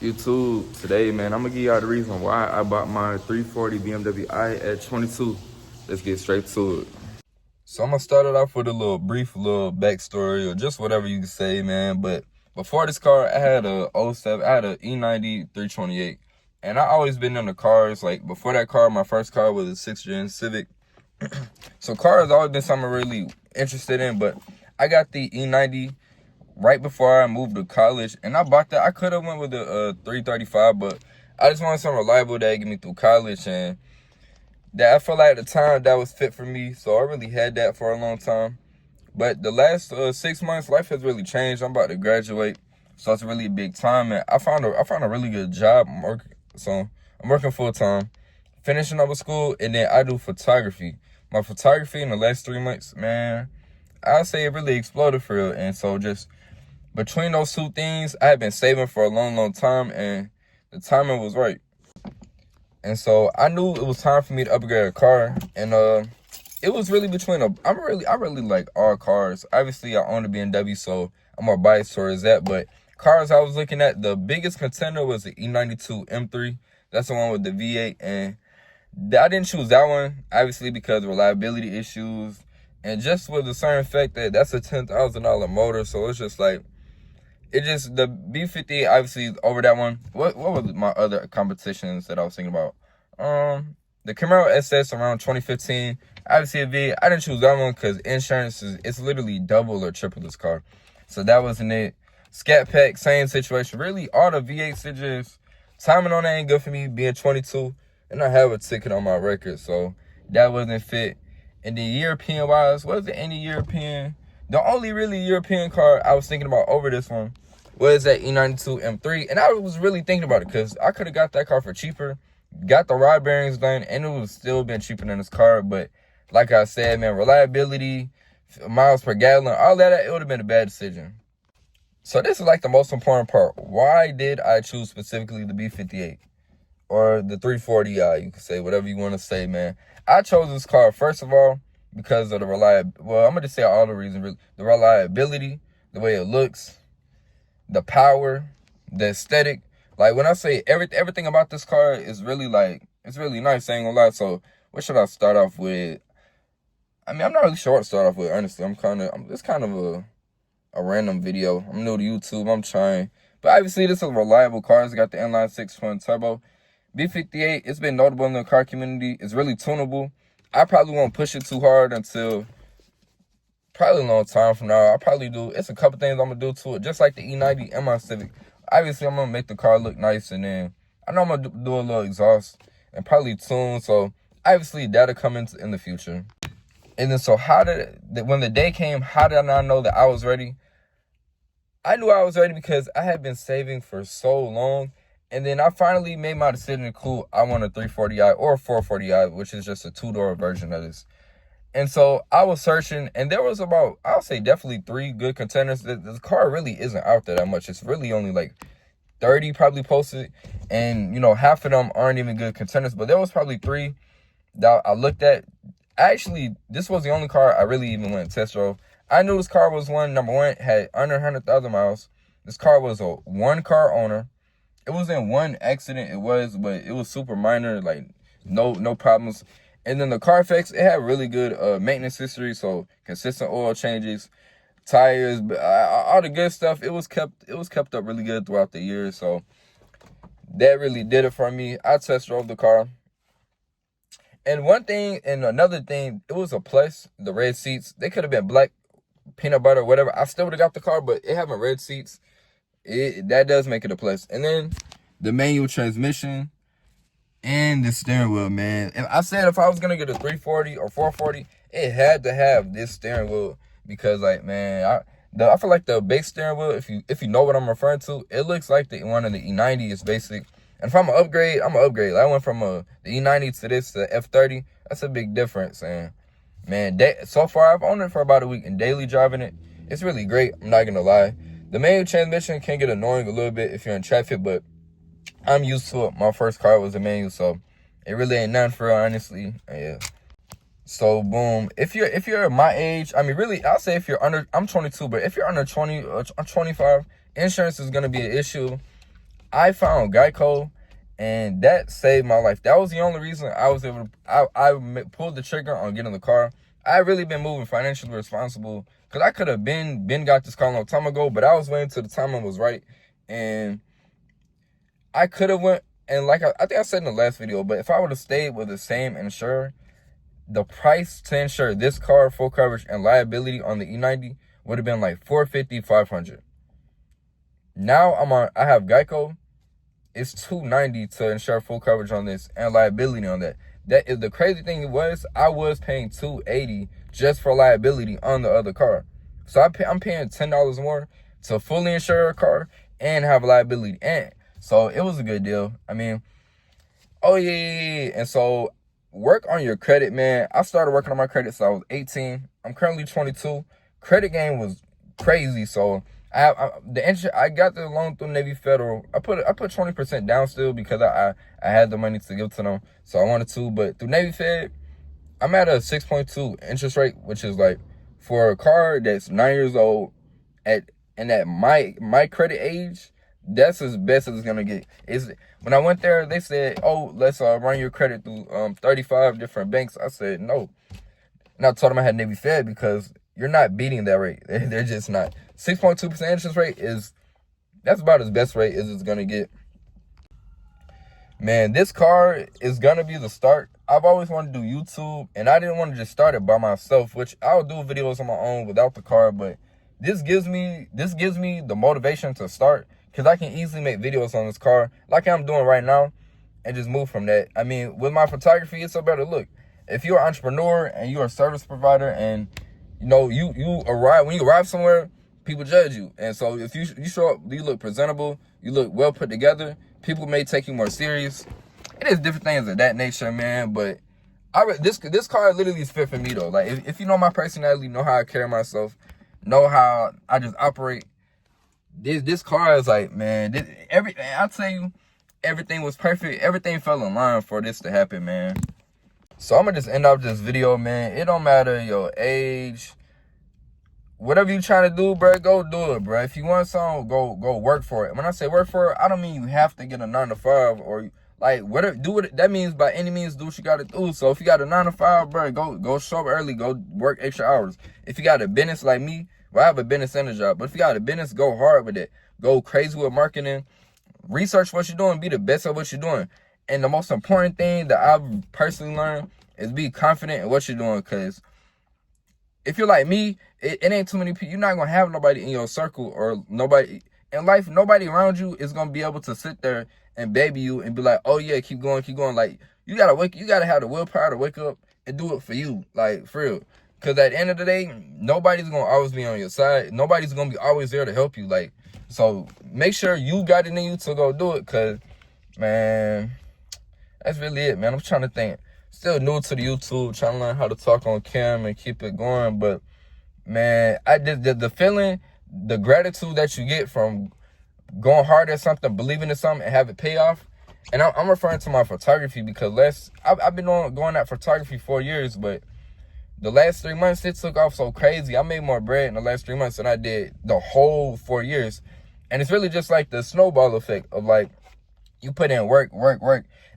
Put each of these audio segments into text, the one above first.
YouTube, today, man, I'm gonna give y'all the reason why I bought my 340 BMW I at 22. Let's get straight to it. So I'm gonna start it off with a brief backstory or just whatever you can say, man. But before this car, I had a '07, I had a E90 328. And I always been into cars. Like before that car, my first car was a 6th gen Civic. So cars always been something I'm really interested in, but I got the E90 right before I moved to college, and I bought that. I could have went with the 335, but I just wanted something reliable that get me through college, and that I feel like at the time that was fit for me. So I really had that for a long time. But the last 6 months, life has really changed. I'm about to graduate, so it's really a big time, and I found a really good job. I'm working full time, finishing up with school, and then I do photography. My photography in the last 3 months, man, I'd say it really exploded for real. And so just between those two things, I had been saving for a long time, and the timing was right. And so I knew it was time for me to upgrade a car, and it was really between I really like all cars. Obviously, I own a BMW, so I'm more biased towards that. But cars I was looking at, the biggest contender was the E92 M3. That's the one with the V8, and I didn't choose that one, obviously, because of reliability issues, and just with a certain fact that that's a $10,000 motor. So it's just like, the B50 obviously is over that one. What was my other competitions that I was thinking about? The Camaro SS around 2015. Obviously a V8. I didn't choose that one because insurance it's literally double or triple this car. So that wasn't it. Scat Pack, same situation. Really, all the V8s, it just, timing on that ain't good for me, being 22. And I have a ticket on my record, so that wasn't fit. And then European wise, wasn't any European. The only really European car I was thinking about over this one was that E92 M3. And I was really thinking about it because I could have got that car for cheaper, got the rod bearings done, and it would still been cheaper than this car. But like I said, man, reliability, miles per gallon, all that, it would have been a bad decision. So this is like the most important part. Why did I choose specifically the B58? Or the 340i, you can say whatever you want to say, man. I chose this car, first of all, because of the reliability. Well, I'm going to say all the reasons, really. The reliability, the way it looks, the power, the aesthetic. Like, when I say everything about this car is really, like, it's really nice, I ain't gonna lie. So, what should I start off with? I mean, I'm not really sure what to start off with, honestly. It's kind of a random video. I'm new to YouTube, I'm trying. But obviously, this is a reliable car. It's got the inline 6-twin turbo. B58, it's been notable in the car community. It's really tunable. I probably won't push it too hard until probably a long time from now. I'll probably do, it's a couple things I'm going to do to it, just like the E90 and my Civic. Obviously, I'm going to make the car look nice, and then I know I'm going to do a little exhaust and probably tune. So, obviously, that'll come in the future. And then, so when the day came, how did I know that I was ready? I knew I was ready because I had been saving for so long. And then I finally made my decision, cool, I want a 340i or a 440i, which is just a two-door version of this. And so I was searching, and there was about, I'll say definitely 3 good contenders. The car really isn't out there that much. It's really only like 30 probably posted. And, half of them aren't even good contenders. But there was probably 3 that I looked at. Actually, this was the only car I really even went and test drove. I knew this car was number one, had under 100,000 miles. This car was a one-car owner. It was in one accident, but it was super minor, like no problems. And then the Carfax, it had really good maintenance history, so consistent oil changes, tires, all the good stuff. It was kept up really good throughout the years, so that really did it for me. I test drove the car. And one thing and another thing, it was a plus, the red seats. They could have been black, peanut butter, whatever. I still would have got the car, but it having red seats, that does make it a plus. And then the manual transmission and the steering wheel, man. And I said if I was gonna get a 340 or 440, it had to have this steering wheel because, like, man, I feel like the base steering wheel, if you know what I'm referring to, it looks like the one in the E90 is basic. And if I'm gonna upgrade, I'm gonna upgrade. I went from the E90 to this, the F30. That's a big difference. And man, so far I've owned it for about a week and daily driving it, it's really great. I'm not gonna lie. The manual transmission can get annoying a little bit if you're in traffic, but I'm used to it. My first car was a manual, so it really ain't nothing for real, honestly. Yeah. So boom, if you're my age, I mean, really, I'll say if you're under, I'm 22, but if you're under 20 or 25, insurance is gonna be an issue. I found Geico, and that saved my life. That was the only reason I was able to, I pulled the trigger on getting the car. I really been moving financially responsible, because I could have been got this car a long time ago, but I was waiting till the timing was right. And I could have went, and like I think I said in the last video, but if I would have stayed with the same insurer, the price to insure this car, full coverage and liability on the E90 would have been like $450, $500. Now I have Geico. It's $290 to insure full coverage on this and liability on that. That is the crazy thing. I was paying $280 just for liability on the other car. So I'm paying $10 more to fully insure a car and have liability. And so it was a good deal. I mean, oh yeah. And so work on your credit, man. I started working on my credit since I was 18. I'm currently 22. Credit game was crazy. So I got the loan through Navy Federal. I put 20% down still because I had the money to give to them, so I wanted to. But through Navy Fed, I'm at a 6.2 interest rate, which is like, for a car that's 9 years old, at my credit age, that's as best as it's gonna get. When I went there, they said, "Oh, let's run your credit through 35 different banks." I said no, and I told them I had Navy Fed because you're not beating that rate. They're just not. 6.2% interest rate that's about as best rate as it's gonna get. Man, this car is gonna be the start. I've always wanted to do YouTube, and I didn't want to just start it by myself, which I'll do videos on my own without the car, but this gives me the motivation to start, because I can easily make videos on this car like I'm doing right now and just move from that. I mean, with my photography, it's a better look. If you're an entrepreneur and you're a service provider, and you know, when you arrive somewhere, people judge you. And so if you show up, you look presentable, you look well put together, people may take you more serious. It is different things of that nature, man. But this car literally is fit for me though. Like, if you know my personality, know how I carry myself, know how I just operate, this car is like, man, I'll tell you, everything was perfect. Everything fell in line for this to happen, man. So I'm gonna just end off this video, man. It don't matter your age, whatever you trying to do, bro, go do it, bro. If you want something, go work for it. When I say work for it, I don't mean you have to get a 9 to 5 or like whatever. Do what that means. By any means, do what you gotta do. So if you got a 9 to 5, bro, go show up early, go work extra hours. If you got a business like me, well, I have a business and a job, but if you got a business, go hard with it. Go crazy with marketing. Research what you're doing. Be the best at what you're doing. And the most important thing that I've personally learned is be confident in what you're doing. Because if you're like me, it ain't too many people. You're not going to have nobody in your circle, or nobody in life. Nobody around you is going to be able to sit there and baby you and be like, oh yeah, keep going. Like, you got to have the willpower to wake up and do it for you. Like, for real. Because at the end of the day, nobody's going to always be on your side. Nobody's going to be always there to help you. Like, so make sure you got it in you to go do it. Because, man, that's really it, man. I'm trying to think. Still new to the YouTube, trying to learn how to talk on cam and keep it going. But, man, the feeling, the gratitude that you get from going hard at something, believing in something, and have it pay off. And I'm referring to my photography, because I've been going at photography 4 years, but the last 3 months, it took off so crazy. I made more bread in the last 3 months than I did the whole 4 years. And it's really just like the snowball effect of, like, you put in work,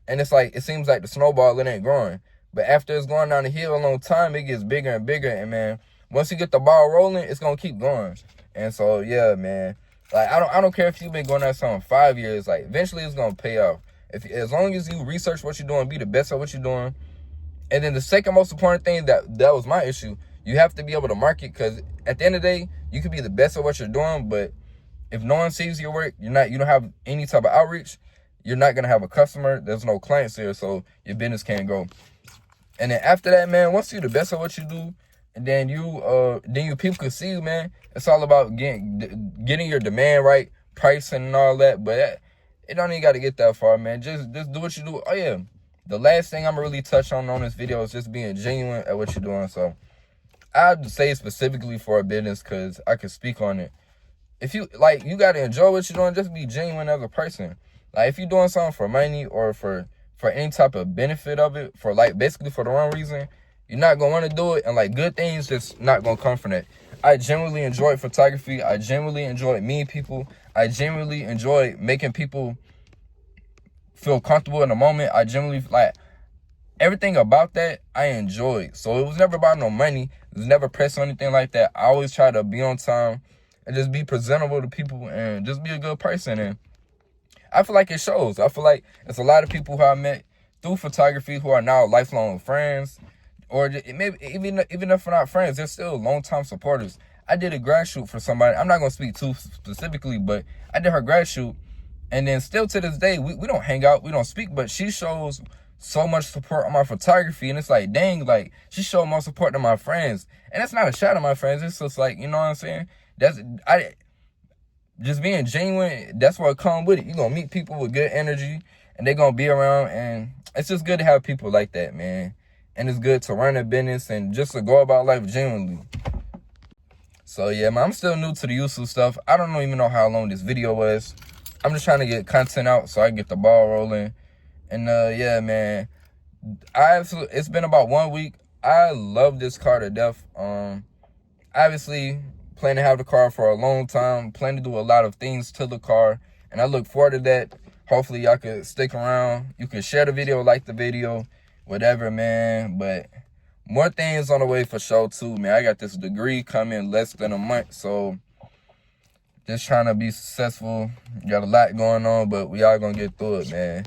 and it's like, it seems like the snowball, it ain't growing. But after it's going down the hill a long time, it gets bigger and bigger. And, man, once you get the ball rolling, it's going to keep going. And so, yeah, man. Like, I don't care if you've been going at something 5 years. Like, eventually it's going to pay off. As long as you research what you're doing, be the best at what you're doing. And then the second most important thing, that was my issue, you have to be able to market. Because at the end of the day, you could be the best at what you're doing, but if no one sees your work, you don't have any type of outreach, you're not going to have a customer. There's no clients here, so your business can't grow. And then after that, man, once you're the best at what you do, and then you people can see you, man. It's all about getting your demand right, pricing and all that. But it don't even got to get that far, man. Just do what you do. Oh yeah, the last thing I'm really touch on this video is just being genuine at what you're doing. So I'd say specifically for a business, because I can speak on it. If you you got to enjoy what you're doing. Just be genuine as a person. Like, if you're doing something for money or for any type of benefit of it, for basically for the wrong reason, you're not going to want to do it. And good things just not going to come from that. I genuinely enjoy photography. I genuinely enjoy meeting people. I genuinely enjoy making people feel comfortable in the moment. I generally like everything about that I enjoyed. So it was never about no money. It was never pressed or anything like that. I always try to be on time and just be presentable to people and just be a good person. And I feel like it shows. I feel like it's a lot of people who I met through photography who are now lifelong friends, or maybe even if we're not friends, they're still long-time supporters. I did a grad shoot for somebody. I'm not gonna speak too specifically, but I did her grad shoot, and then still to this day, we don't hang out, we don't speak, but she shows so much support on my photography, and it's like, dang, like she showed more support than my friends, and that's not a shot at my friends. It's just like, you know what I'm saying? Just being genuine, that's what comes with it. You're gonna meet people with good energy and they're gonna be around, and it's just good to have people like that, man. And it's good to run a business and just to go about life genuinely. So yeah, man, I'm still new to the YouTube stuff. I don't even know how long this video was. I'm just trying to get content out so I can get the ball rolling. And yeah, man, it's been about 1 week. I love this car to death. Obviously, plan to have the car for a long time, plan to do a lot of things to the car, and I look forward to that. Hopefully y'all could stick around. You can share the video, like the video, whatever, man. But more things on the way for sure too, man. I got this degree coming less than a month, so just trying to be successful. Got a lot going on, but we all gonna get through it, man.